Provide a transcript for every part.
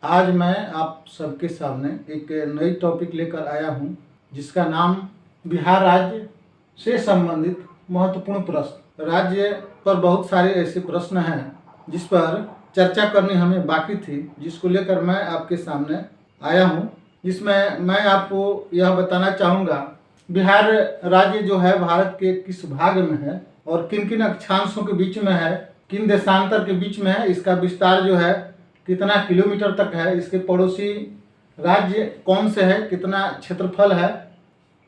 आज मैं आप सबके सामने एक नई टॉपिक लेकर आया हूं, जिसका नाम बिहार राज्य से संबंधित महत्वपूर्ण प्रश्न। राज्य पर बहुत सारे ऐसे प्रश्न हैं जिस पर चर्चा करनी हमें बाकी थी, जिसको लेकर मैं आपके सामने आया हूं, जिसमें मैं आपको यह बताना चाहूँगा बिहार राज्य जो है भारत के किस भाग में है और किन किन अक्षांशों के बीच में है, किन देशांतर के बीच में है, इसका विस्तार जो है कितना किलोमीटर तक है, इसके पड़ोसी राज्य कौन से है, कितना क्षेत्रफल है,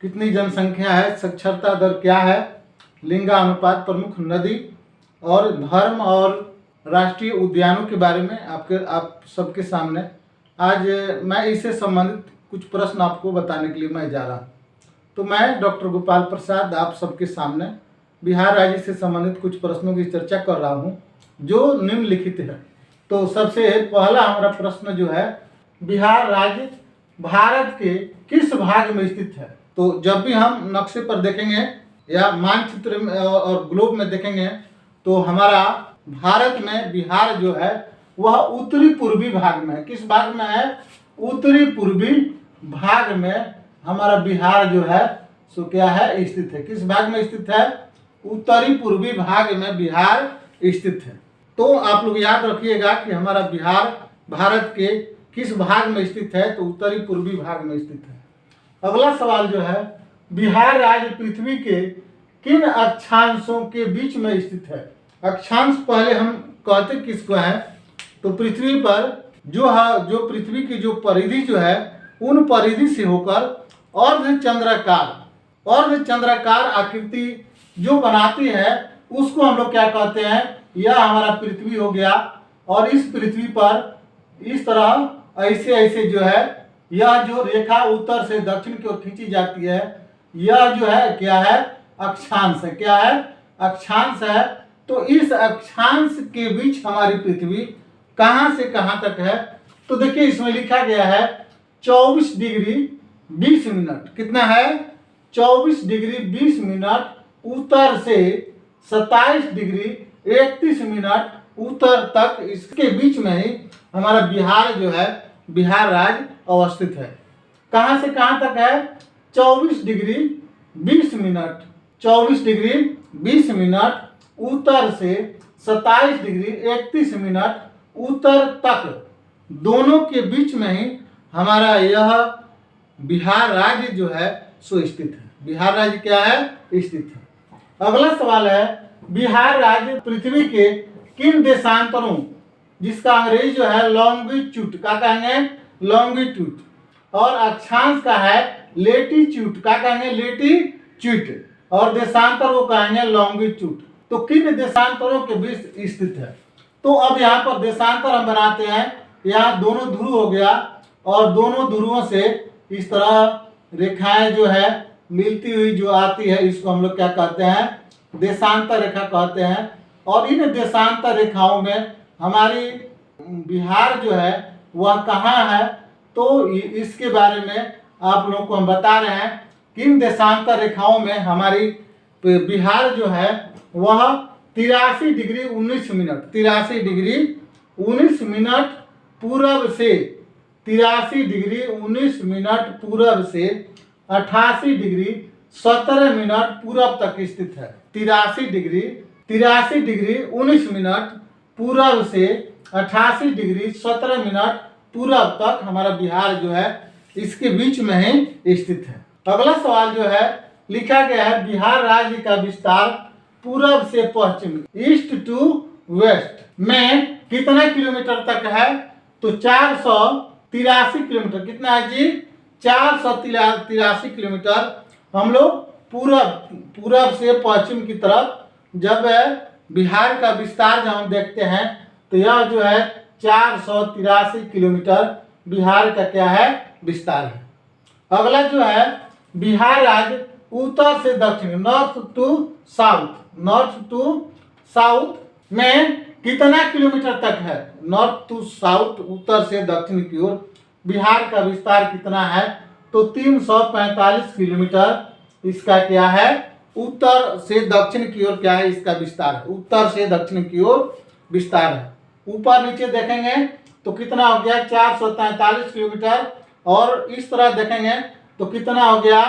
कितनी जनसंख्या है, साक्षरता दर क्या है, लिंगानुपात, प्रमुख नदी और धर्म और राष्ट्रीय उद्यानों के बारे में आप सबके सामने आज मैं इससे संबंधित कुछ प्रश्न आपको बताने के लिए मैं जा रहा हूँ। तो मैं डॉक्टर गोपाल प्रसाद आप सबके सामने बिहार राज्य से संबंधित कुछ प्रश्नों की चर्चा कर रहा हूँ जो निम्नलिखित है। तो सबसे पहला हमारा प्रश्न जो है, बिहार राज्य भारत के किस भाग में स्थित है? तो जब भी हम नक्शे पर देखेंगे या मानचित्र में और ग्लोब में देखेंगे तो हमारा भारत में बिहार जो है वह उत्तरी पूर्वी भाग में है। किस भाग में है? उत्तरी पूर्वी भाग में हमारा बिहार जो है सो क्या है, स्थित है। किस भाग में स्थित है? उत्तरी पूर्वी भाग में बिहार स्थित है। तो आप लोग याद रखिएगा कि हमारा बिहार भारत के किस भाग में स्थित है? तो उत्तरी पूर्वी भाग में स्थित है। अगला सवाल जो है, बिहार राज्य पृथ्वी के किन अक्षांशों के बीच में स्थित है? अक्षांश पहले हम कहते किसको है? तो पृथ्वी पर जो पृथ्वी की जो परिधि जो है उन परिधि से होकर अर्धचंद्राकार आकृति जो बनाती है उसको हम लोग क्या कहते हैं? यह हमारा पृथ्वी हो गया। और इस पृथ्वी पर इस तरह ऐसे ऐसे जो है यह जो रेखा उत्तर से दक्षिण की ओर खींची जाती है, यह जो है क्या है? अक्षांश है। क्या है? अक्षांश है। तो इस अक्षांश के बीच हमारी पृथ्वी कहां से कहां तक है? तो देखिए इसमें लिखा गया है 24 डिग्री 20 मिनट। कितना है? 24 डिग्री 20 मिनट उत्तर से 27 डिग्री 31 मिनट उत्तर तक, इसके बीच में ही हमारा बिहार जो है बिहार राज्य अवस्थित है। कहां से कहां तक है? 24 डिग्री 20 मिनट 24 डिग्री 20 मिनट उत्तर से 27 डिग्री 31 मिनट उत्तर तक, दोनों के बीच में ही हमारा यह बिहार राज्य जो है सो स्थित है। बिहार राज्य क्या है? स्थित है। अगला सवाल है, बिहार राज्य पृथ्वी के किन देशांतरों, जिसका अंग्रेजी जो है लॉन्गिट्यूड का कहेंगे? लॉन्गिट्यूड। और अक्षांश का है लेटीट्यूड का कहेंगे? लेटीट्यूड। और देशांतर वो कहेंगे लॉन्गिट्यूड। तो किन देशांतरों के बीच स्थित है? तो अब यहाँ पर देशांतर हम बनाते हैं। यहाँ दोनों ध्रुव हो गया और दोनों ध्रुवों से इस तरह रेखाएं जो है मिलती हुई जो आती है, इसको हम लोग क्या कहते हैं? देशांतर रेखा कहते हैं। और इन देशांतर रेखाओं में हमारी बिहार जो है वह कहाँ है? तो इसके बारे में आप लोगों को हम बता रहे हैं कि इन देशांतर रेखाओं में हमारी बिहार जो है वह 83 डिग्री 19 मिनट 83 डिग्री 19 मिनट पूरब से 83 डिग्री 19 मिनट पूरब से 88 डिग्री 17 मिनट पूरब तक स्थित है। 83 डिग्री 19 मिनट पूरब से 88 डिग्री 17 मिनट पूरब तक हमारा बिहार जो है इसके बीच में ही स्थित है। अगला सवाल जो है लिखा गया है, बिहार राज्य का विस्तार पूरब से पश्चिम ईस्ट टू वेस्ट में कितना किलोमीटर तक है? तो 483 किलोमीटर। कितना है जी? 483 किलोमीटर हम लोग पूरब से पश्चिम की तरफ जब बिहार का विस्तार जब हम देखते हैं तो यह जो है 483 किलोमीटर बिहार का क्या है? विस्तार है। अगला जो है, बिहार राज्य उत्तर से दक्षिण नॉर्थ टू साउथ में कितना किलोमीटर तक है? नॉर्थ टू साउथ, उत्तर से दक्षिण की ओर बिहार का विस्तार कितना है? तो 345 किलोमीटर इसका क्या है? उत्तर से दक्षिण की ओर क्या है? इसका विस्तार है। उत्तर से दक्षिण की ओर विस्तार है। ऊपर नीचे देखेंगे तो कितना हो गया 443 किलोमीटर, और इस तरह देखेंगे तो कितना हो गया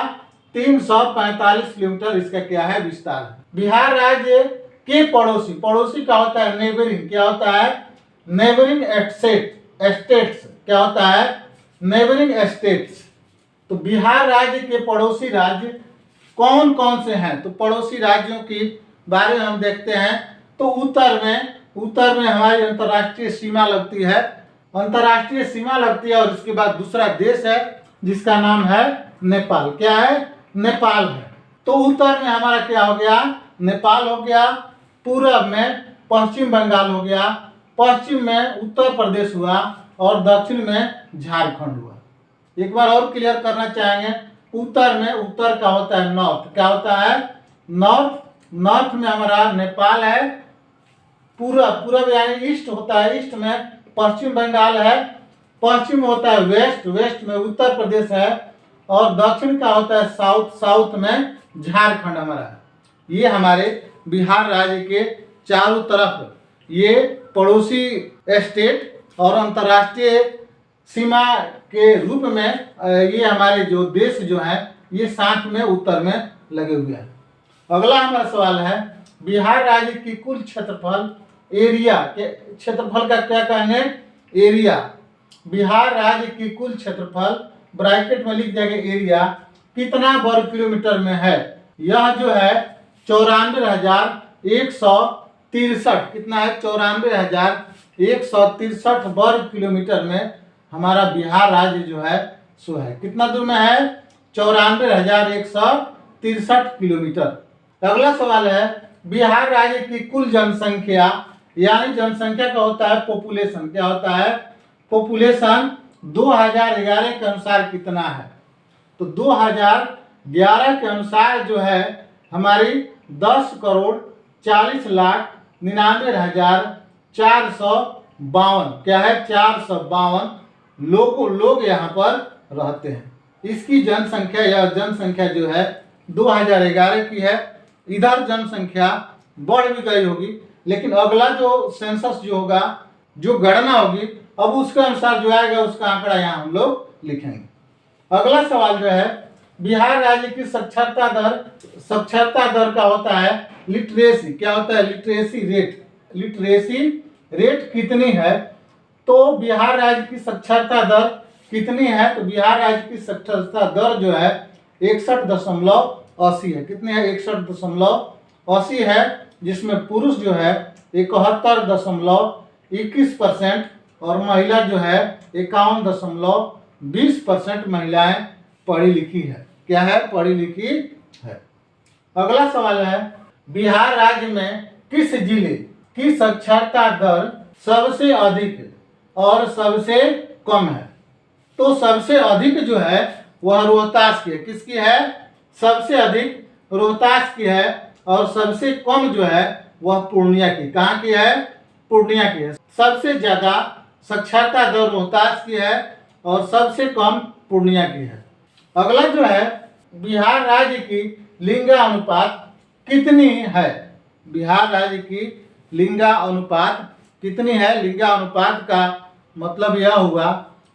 345 किलोमीटर इसका क्या है विस्तार है। बिहार राज्य के पड़ोसी, पड़ोसी क्या होता है नेबरिंग, क्या होता है नेबरिंग स्टेट्स, क्या होता है नेबरिंग स्टेट्स। तो बिहार राज्य के पड़ोसी राज्य कौन कौन से हैं, तो पड़ोसी राज्यों के बारे में हम देखते हैं। तो उत्तर में हमारी अंतर्राष्ट्रीय सीमा लगती है, अंतर्राष्ट्रीय सीमा लगती है, और इसके बाद दूसरा देश है जिसका नाम है नेपाल, क्या है नेपाल है। तो उत्तर में हमारा क्या हो गया नेपाल हो गया, पूरब में पश्चिम बंगाल हो गया, पश्चिम में उत्तर प्रदेश हुआ, और दक्षिण में झारखंड हुआ। एक बार और क्लियर करना चाहेंगे, उत्तर में उत्तर का होता है नॉर्थ, क्या होता है नॉर्थ, नॉर्थ में हमारा नेपाल है, पूरब यानी ईस्ट होता है, ईस्ट में पश्चिम बंगाल है, पश्चिम होता है वेस्ट, वेस्ट में उत्तर प्रदेश है, और दक्षिण का होता है साउथ, साउथ में झारखंड हमारा है। ये हमारे बिहार राज्य के चारों तरफ ये पड़ोसी स्टेट और अंतर्राष्ट्रीय सीमा के रूप में ये हमारे जो देश जो हैं ये साथ में उत्तर में लगे हुए हैं। अगला हमारा सवाल है बिहार राज्य की कुल क्षेत्रफल, एरिया के क्षेत्रफल का क्या कहने एरिया, बिहार राज्य की कुल क्षेत्रफल ब्रैकेट में लिख जाएगा एरिया कितना वर्ग किलोमीटर में है। यह जो है 94,163, कितना है 94,163 वर्ग किलोमीटर में हमारा बिहार राज्य जो है सो है। कितना दूर में है 94,163 किलोमीटर। अगला सवाल है बिहार राज्य की कुल जनसंख्या, यानी जनसंख्या का होता है पॉपुलेशन, क्या होता है पॉपुलेशन 2011 के अनुसार कितना है। तो 2011 के अनुसार जो है हमारी 10,99,452 क्या है 452 लोग यहाँ पर रहते हैं। इसकी जनसंख्या, यह जनसंख्या जो है 2011 की है। इधर जनसंख्या बढ़ भी गई होगी, लेकिन अगला जो सेंसस जो होगा, जो गणना होगी, अब उसके अनुसार जो आएगा उसका आंकड़ा यहाँ हम लोग लिखेंगे। अगला सवाल जो है बिहार राज्य की साक्षरता दर का होता है लिटरेसी, क्या होता है लिटरेसी रेट कितनी है। तो बिहार राज्य की साक्षरता दर कितनी है, तो बिहार राज्य की साक्षरता दर जो है 61.80 है। कितनी है 61.80 है, जिसमें पुरुष जो है 71.21% और महिला जो है 51.20% महिलाएं पढ़ी लिखी है, क्या है पढ़ी लिखी है। अगला सवाल है बिहार राज्य में किस जिले की साक्षरता दर सबसे अधिक और सबसे कम है। तो सबसे अधिक जो है वह रोहतास की है, किसकी है सबसे अधिक रोहतास की है, और सबसे कम जो है वह पूर्णिया की, कहाँ की है पूर्णिया की है। सबसे ज्यादा साक्षरता दर रोहतास की है और सबसे कम पूर्णिया की है। अगला जो है बिहार राज्य की लिंगानुपात कितनी है, बिहार राज्य की लिंगानुपात कितनी है। लिंगानुपात का मतलब यह हुआ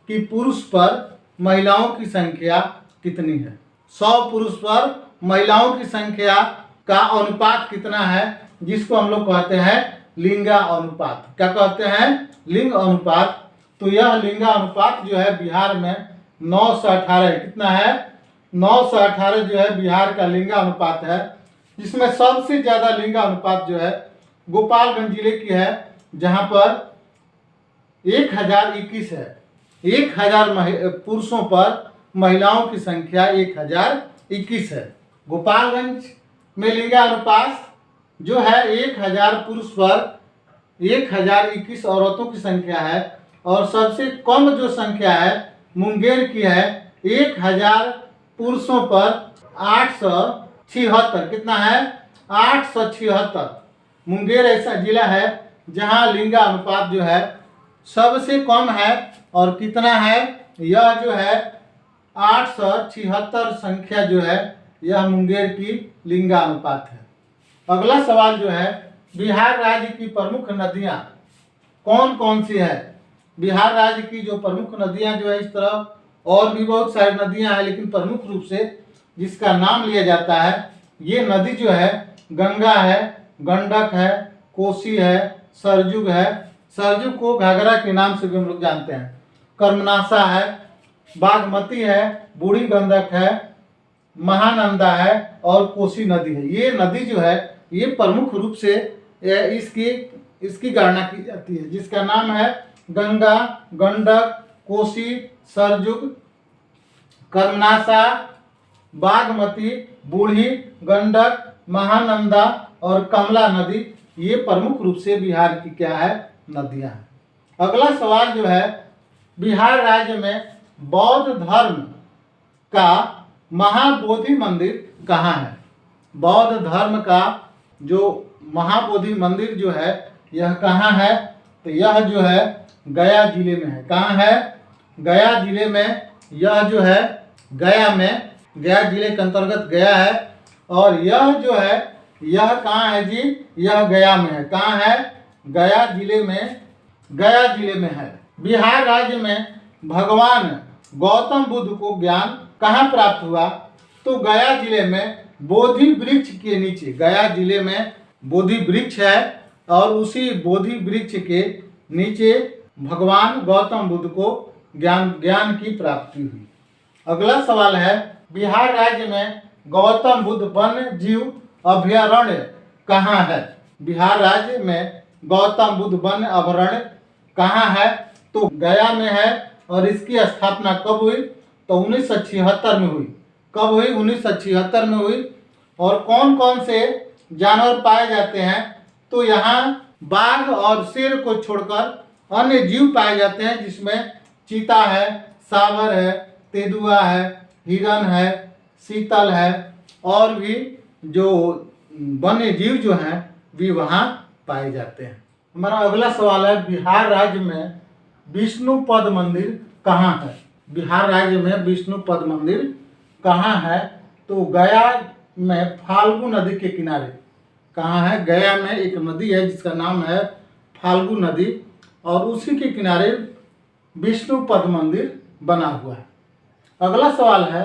कि पुरुष पर महिलाओं की संख्या कितनी है। 100 पुरुष पर महिलाओं की संख्या का अनुपात कितना है, जिसको हम लोग कहते हैं लिंगानुपात। क्या कहते हैं लिंग अनुपात। तो यह लिंगानुपात जो है बिहार में 9 से 18 है। कितना है 9 से 18 जो है बिहार का लिंगानुपात है, जिसमें सबसे ज्यादा लिंगानुपात जो है गोपालगंज जिले की है, जहां पर 1021 है। 1000 पुरुषों पर महिलाओं की संख्या 1021 है। गोपालगंज में लिंगानुपात जो है 1000 पुरुष पर 1021 औरतों की संख्या है, और सबसे कम जो संख्या है मुंगेर की है 1000 पुरुषों पर 876। कितना है 876। मुंगेर ऐसा जिला है जहां लिंगानुपात जो है सबसे कम है, और कितना है यह जो है 876 संख्या जो है यह मुंगेर की लिंगानुपात है। अगला सवाल जो है बिहार राज्य की प्रमुख नदियां कौन कौन सी है। बिहार राज्य की जो प्रमुख नदियां जो है इस तरह और भी बहुत सारी नदियां हैं, लेकिन प्रमुख रूप से जिसका नाम लिया जाता है ये नदी जो है गंगा है, गंडक है, कोसी है, सरजुग है। सरजुग को घाघरा के नाम से भी हम लोग जानते हैं। कर्मनाशा है, बागमती है, बूढ़ी गंडक है, महानंदा है और कोसी नदी है। ये नदी जो है ये प्रमुख रूप से इसकी इसकी गणना की जाती है, जिसका नाम है गंगा, गंडक, कोसी, सरजुग, कर्मनाशा, बागमती, बूढ़ी गंडक, महानंदा और कमला नदी। ये प्रमुख रूप से बिहार की क्या है, नदियां हैं। अगला सवाल जो है, बिहार राज्य में बौद्ध धर्म का महाबोधि मंदिर कहाँ है? बौद्ध धर्म का जो महाबोधि मंदिर जो है यह कहाँ है? तो यह जो है गया जिले में है। कहाँ है? गया जिले में। यह जो है गया में, गया जिले के अंतर्गत गया है। और यह जो है यह कहाँ है जी? यह गया में है। कहाँ है? गया जिले में, गया जिले में है। बिहार राज्य में भगवान गौतम बुद्ध को ज्ञान कहाँ प्राप्त हुआ? तो गया जिले में बोधि वृक्ष के नीचे। गया जिले में बोधि वृक्ष है और उसी बोधि वृक्ष के नीचे भगवान गौतम बुद्ध को ज्ञान की प्राप्ति हुई। अगला सवाल है, बिहार राज्य में गौतम बुद्ध वन्य जीव अभयारण्य कहाँ है? बिहार राज्य में गौतम बुद्ध वन्य अभयारण्य कहाँ है? तो गया में है। और इसकी स्थापना कब हुई? तो 1976 में हुई। कब हुई? 1976 में हुई। और कौन कौन से जानवर पाए जाते हैं? तो यहाँ बाघ और शेर को छोड़कर अन्य जीव पाए जाते हैं, जिसमें चीता है, सांभर है, तेंदुआ है, हिरन है, शीतल है और भी जो वन्य जीव जो हैं भी वहाँ पाए जाते हैं। हमारा अगला सवाल है, बिहार राज्य में विष्णुपद मंदिर कहाँ है? बिहार राज्य में विष्णुपद मंदिर कहाँ है? तो गया में फाल्गु नदी के किनारे। कहाँ है? गया में एक नदी है जिसका नाम है फाल्गु नदी और उसी के किनारे विष्णुपद मंदिर बना हुआ है। अगला सवाल है,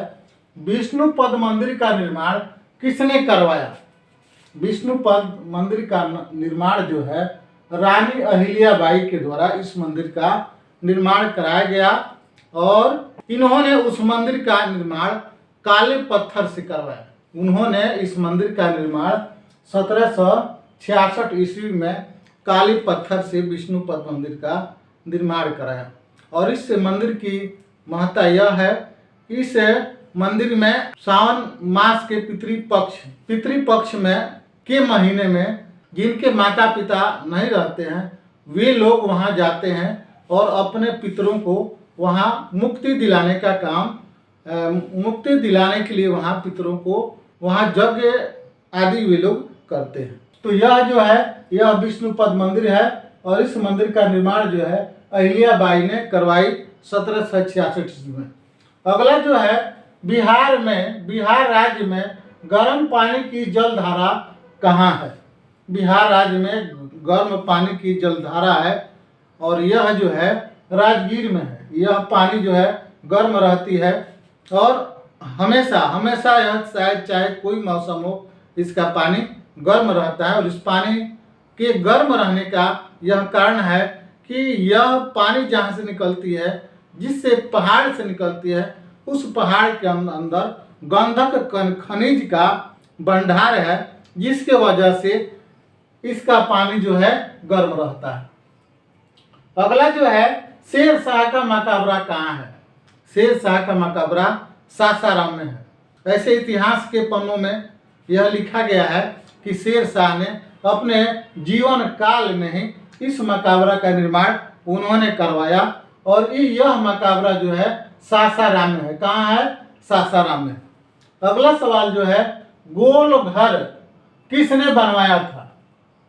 विष्णुपद मंदिर का निर्माण किसने करवाया? विष्णुपद मंदिर का निर्माण जो है रानी अहिल्याबाई के द्वारा इस मंदिर का निर्माण कराया गया और इन्होंने उस मंदिर का निर्माण काले पत्थर से करवाया। उन्होंने इस मंदिर का निर्माण 1766 ईस्वी में काले पत्थर से विष्णुपद मंदिर का निर्माण कराया। और इस मंदिर की महत्ता यह है, इस मंदिर में सावन मास के पितृपक्ष में के महीने में जिनके माता पिता नहीं रहते हैं वे लोग वहां जाते हैं और अपने पितरों को वहां मुक्ति दिलाने का काम, मुक्ति दिलाने के लिए वहां पितरों को वहां यज्ञ आदि वे लोग करते हैं। तो यह जो है यह विष्णुपद मंदिर है और इस मंदिर का निर्माण जो है अहिल्याबाई ने करवाई 1766 ईस्वी में। अगला जो है, बिहार राज्य में गर्म पानी की जलधारा कहाँ है? बिहार राज्य में गर्म पानी की जलधारा है और यह जो है राजगीर में है। यह पानी जो है गर्म रहती है और हमेशा यह शायद चाहे कोई मौसम हो इसका पानी गर्म रहता है। और इस पानी के गर्म रहने का यह कारण है कि यह पानी जहाँ से निकलती है, जिससे पहाड़ से निकलती है, उस पहाड़ के अंदर गंधक खनिज का भंडार है, जिसके वजह से इसका पानी जो है गर्म रहता है। अगला जो है, शेर शाह का मकबरा कहाँ है? शेर शाह का मकबरा सासाराम में है। ऐसे इतिहास के पन्नों में यह लिखा गया है कि शेर शाह ने अपने जीवन काल में ही इस मकबरा का निर्माण उन्होंने करवाया और यह मकबरा जो है सासाराम में है। कहाँ है? सासाराम में। अगला सवाल जो है, गोल घर किसने बनवाया था?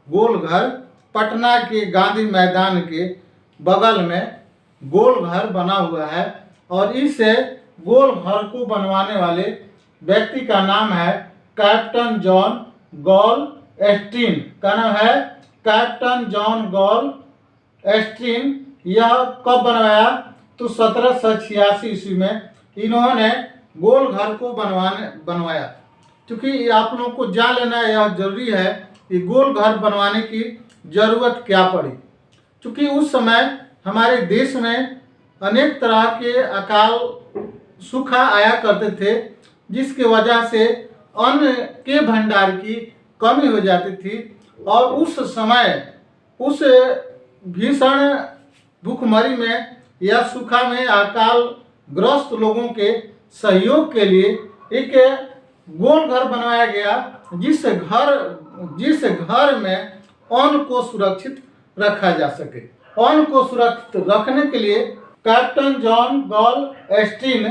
गोल घर पटना के गांधी मैदान के बगल में गोल घर बना हुआ है और इस गोल घर को बनवाने वाले व्यक्ति का नाम है कैप्टन जॉन गॉल एस्टीन। का नाम है कैप्टन जॉन गॉल एस्टीन यह कब बनवाया? तो 1786 ईस्वी में इन्होंने गोल घर को बनवाया। क्योंकि आप लोगों को जान लेना यह जरूरी है कि गोल घर बनवाने की जरूरत क्या पड़ी। क्योंकि उस समय हमारे देश में अनेक तरह के अकाल सूखा आया करते थे, जिसकी वजह से अन्न के भंडार की कमी हो जाती थी। और उस समय उस भीषण भूखमरी में या सूखा में अकाल ग्रस्त लोगों के सहयोग के लिए एक गोल घर बनवाया गया, जिस घर में अन्न को सुरक्षित रखा जा सके। अन्न को सुरक्षित रखने के लिए कैप्टन जॉन गॉलस्टीन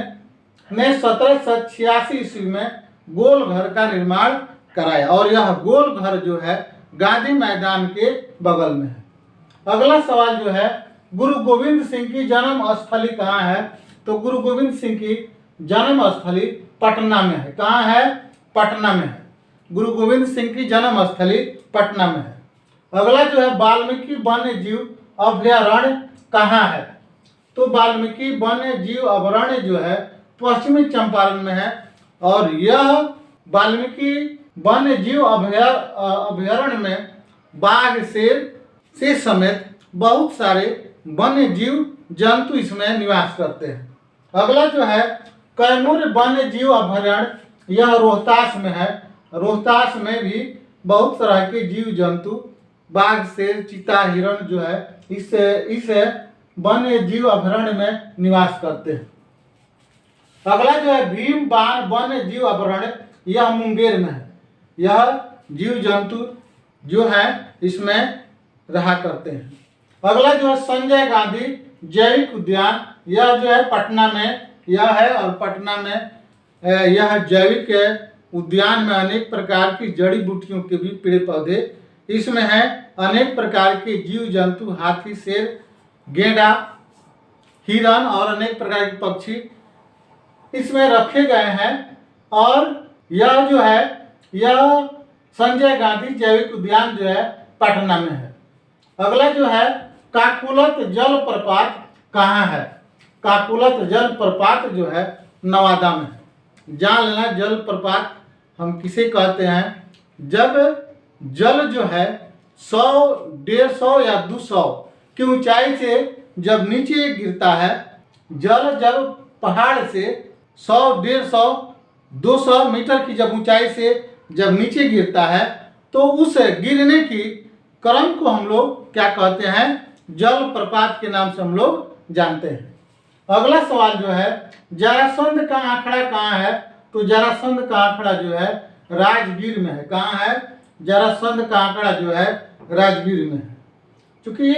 ने 1786 ईस्वी में गोल घर का निर्माण कराया और यह गोल घर जो है गांधी मैदान के बगल में है। अगला सवाल जो है, गुरु गोविंद सिंह की जन्म स्थली कहाँ है? तो गुरु गोविंद सिंह की जन्म स्थली पटना में है। कहाँ है? पटना में है। गुरु गोविंद सिंह की जन्म स्थली पटना में है। अगला जो है, वाल्मीकि वन्य जीव अभयारण्य कहाँ है? तो वाल्मीकि वन्य जीव अभयारण्य जो है पश्चिमी चंपारण में है। और यह वाल्मीकि वन्य जीव अभयारण्य में बाघ, शेर से समेत बहुत सारे वन्य जीव जंतु इसमें निवास करते हैं। अगला जो है, कैमूर वन्य जीव अभयारण्य, यह रोहतास में है। रोहतास में भी बहुत तरह के जीव जंतु बाघ, शेर, चीता, हिरण जो है इस वन्य जीव अभयारण्य में निवास करते हैं। अगला जो है, भीम बाण वन्य जीव अभयारण्य, यह मुंगेर में है। यह जीव जंतु जो है इसमें रहा करते हैं। अगला जो है, संजय गांधी जैविक उद्यान, यह जो है पटना में यह है। और पटना में यह जैविक उद्यान में अनेक प्रकार की जड़ी बूटियों के भी पेड़ पौधे इसमें हैं। अनेक प्रकार के जीव जंतु, हाथी, शेर, गेंडा, हिरण और अनेक प्रकार के पक्षी इसमें रखे गए हैं। और यह जो है, यह संजय गांधी जैविक उद्यान जो है पटना में है। अगला जो है, काकुलत जलप्रपात कहाँ है? काकुलत जलप्रपात जो है नवादा में है। जान लेना जलप्रपात हम किसे कहते हैं? जब जल जो है 100, 150 या 200 की ऊंचाई से जब नीचे गिरता है, जल जब पहाड़ से 100, 150, 200 मीटर की जब ऊंचाई से जब नीचे गिरता है, तो उस गिरने की क्रम को हम लोग क्या कहते हैं? जलप्रपात के नाम से हम लोग जानते हैं। अगला सवाल जो है, जरासंध का आंकड़ा कहाँ है? तो जरासंध का आंकड़ा जो है राजगीर में है। कहाँ है? जरासंध का आंकड़ा जो है राजगीर में है। क्योंकि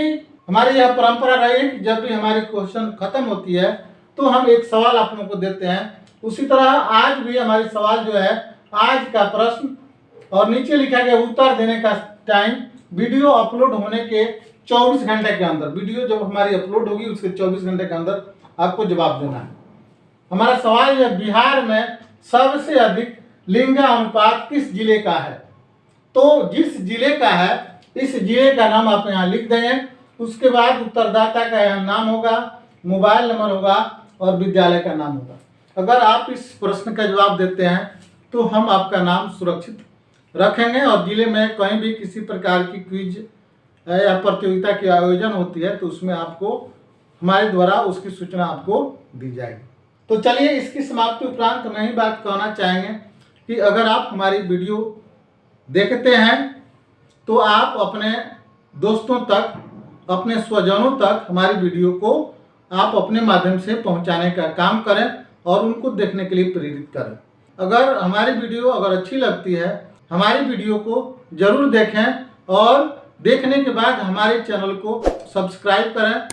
हमारी यह परंपरा रही है कि जब भी हमारी क्वेश्चन खत्म होती है तो हम एक सवाल आप लोगों को देते हैं। उसी तरह आज भी हमारी सवाल जो है, आज का प्रश्न और नीचे लिखा गया उत्तर देने का टाइम वीडियो अपलोड होने के 24 घंटे के अंदर, वीडियो जब हमारी अपलोड होगी उसके 24 घंटे के अंदर आपको जवाब देना है। हमारा सवाल है, बिहार में सबसे अधिक लिंगानुपात किस जिले का है? तो जिस जिले का है इस जिले का नाम आप यहाँ लिख देंगे। उसके बाद उत्तरदाता का यहाँ नाम होगा, मोबाइल नंबर होगा और विद्यालय का नाम होगा। अगर आप इस प्रश्न का जवाब देते हैं तो हम आपका नाम सुरक्षित रखेंगे और जिले में कहीं भी किसी प्रकार की क्विज या प्रतियोगिता की आयोजन होती है तो उसमें आपको हमारे द्वारा उसकी सूचना आपको दी जाएगी। तो चलिए, इसकी समाप्ति उपरांत हम यही बात कहना चाहेंगे कि अगर आप हमारी वीडियो देखते हैं तो आप अपने दोस्तों तक, अपने स्वजनों तक हमारी वीडियो को आप अपने माध्यम से पहुंचाने का काम करें और उनको देखने के लिए प्रेरित करें। अगर हमारी वीडियो अगर अच्छी लगती है, हमारी वीडियो को जरूर देखें और देखने के बाद हमारे चैनल को सब्सक्राइब करें,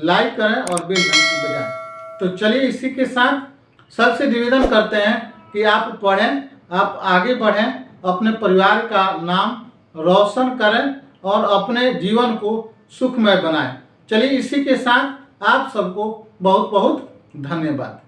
लाइक करें और बेल घंटी बजाएं। तो चलिए, इसी के साथ सबसे निवेदन करते हैं कि आप पढ़ें, आप आगे बढ़ें, अपने परिवार का नाम रोशन करें और अपने जीवन को सुखमय बनाएं। चलिए, इसी के साथ आप सबको बहुत बहुत धन्यवाद।